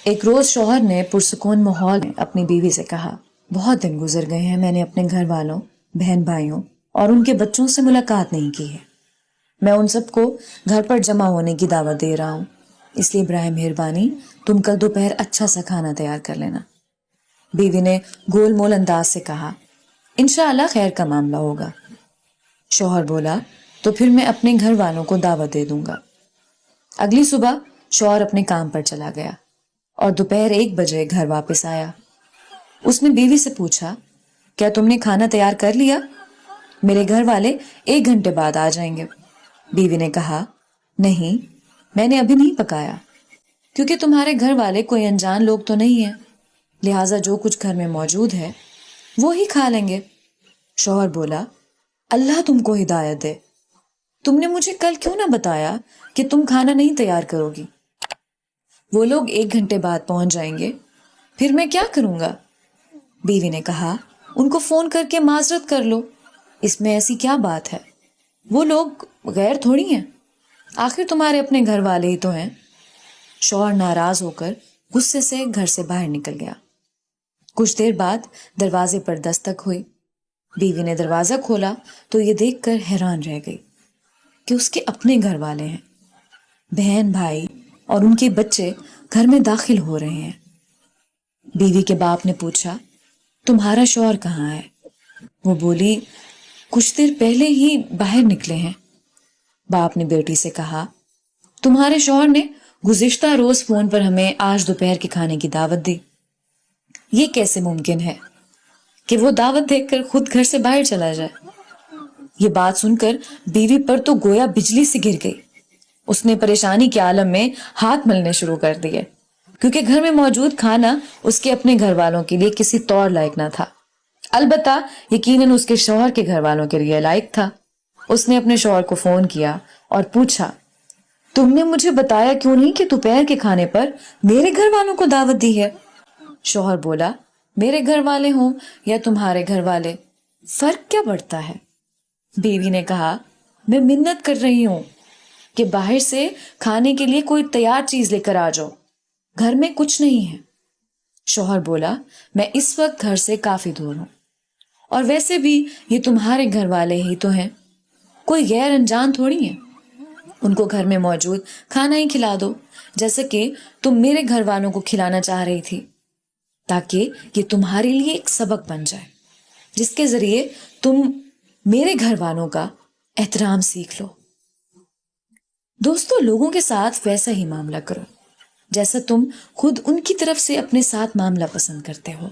ایک روز شوہر نے پرسکون ماحول میں اپنی بیوی سے کہا، بہت دن گزر گئے ہیں، میں نے اپنے گھر والوں، بہن بھائیوں اور ان کے بچوں سے ملاقات نہیں کی ہے۔ میں ان سب کو گھر پر جمع ہونے کی دعوت دے رہا ہوں، اس لیے برائے مہربانی تم کل دوپہر اچھا سا کھانا تیار کر لینا۔ بیوی نے گول مول انداز سے کہا، انشاءاللہ خیر کا معاملہ ہوگا۔ شوہر بولا، تو پھر میں اپنے گھر والوں کو دعوت دے دوں گا۔ اگلی صبح شوہر اپنے کام پر چلا گیا اور دوپہر 1 بجے گھر واپس آیا۔ اس نے بیوی سے پوچھا، کیا تم نے کھانا تیار کر لیا؟ میرے گھر والے 1 گھنٹے بعد آ جائیں گے۔ بیوی نے کہا، نہیں، میں نے ابھی نہیں پکایا، کیونکہ تمہارے گھر والے کوئی انجان لوگ تو نہیں ہیں، لہٰذا جو کچھ گھر میں موجود ہے وہی کھا لیں گے۔ شوہر بولا، اللہ تم کو ہدایت دے، تم نے مجھے کل کیوں نہ بتایا کہ تم کھانا نہیں تیار کرو گی؟ وہ لوگ 1 گھنٹے بعد پہنچ جائیں گے، پھر میں کیا کروں گا؟ بیوی نے کہا، ان کو فون کر کے معذرت کر لو، اس میں ایسی کیا بات ہے؟ وہ لوگ غیر تھوڑی ہیں، آخر تمہارے اپنے گھر والے ہی تو ہیں۔ شوہر ناراض ہو کر غصے سے گھر سے باہر نکل گیا۔ کچھ دیر بعد دروازے پر دستک ہوئی۔ بیوی نے دروازہ کھولا تو یہ دیکھ کر حیران رہ گئی کہ اس کے اپنے گھر والے ہیں، بہن بھائی اور ان کے بچے گھر میں داخل ہو رہے ہیں۔ بیوی کے باپ نے پوچھا، تمہارا شوہر کہاں ہے؟ وہ بولی، کچھ دیر پہلے ہی باہر نکلے ہیں۔ باپ نے بیٹی سے کہا، تمہارے شوہر نے گزشتہ روز فون پر ہمیں آج دوپہر کے کھانے کی دعوت دی، یہ کیسے ممکن ہے کہ وہ دعوت دیکھ کر خود گھر سے باہر چلا جائے؟ یہ بات سن کر بیوی پر تو گویا بجلی سے گر گئی۔ اس نے پریشانی کے عالم میں ہاتھ ملنے شروع کر دیے، کیونکہ گھر میں موجود کھانا اس کے اپنے گھر والوں کے لیے کسی طور لائق نہ تھا، البتہ یقیناً اس کے شوہر کے گھر والوں کے لیے لائق تھا۔ اس نے اپنے شوہر کو فون کیا اور پوچھا، تم نے مجھے بتایا کیوں نہیں کہ دوپہر کے کھانے پر میرے گھر والوں کو دعوت دی ہے؟ شوہر بولا، میرے گھر والے ہوں یا تمہارے گھر والے، فرق کیا پڑتا ہے؟ بیوی نے کہا، میں منت کر رہی ہوں کہ باہر سے کھانے کے لیے کوئی تیار چیز لے کر آ جاؤ، گھر میں کچھ نہیں ہے۔ شوہر بولا، میں اس وقت گھر سے کافی دور ہوں، اور ویسے بھی یہ تمہارے گھر والے ہی تو ہیں، کوئی غیر انجان تھوڑی ہیں، ان کو گھر میں موجود کھانا ہی کھلا دو، جیسا کہ تم میرے گھر والوں کو کھلانا چاہ رہی تھی، تاکہ یہ تمہارے لیے ایک سبق بن جائے جس کے ذریعے تم میرے گھر والوں کا احترام سیکھ لو۔ دوستو، لوگوں کے ساتھ ویسا ہی معاملہ کرو جیسا تم خود ان کی طرف سے اپنے ساتھ معاملہ پسند کرتے ہو۔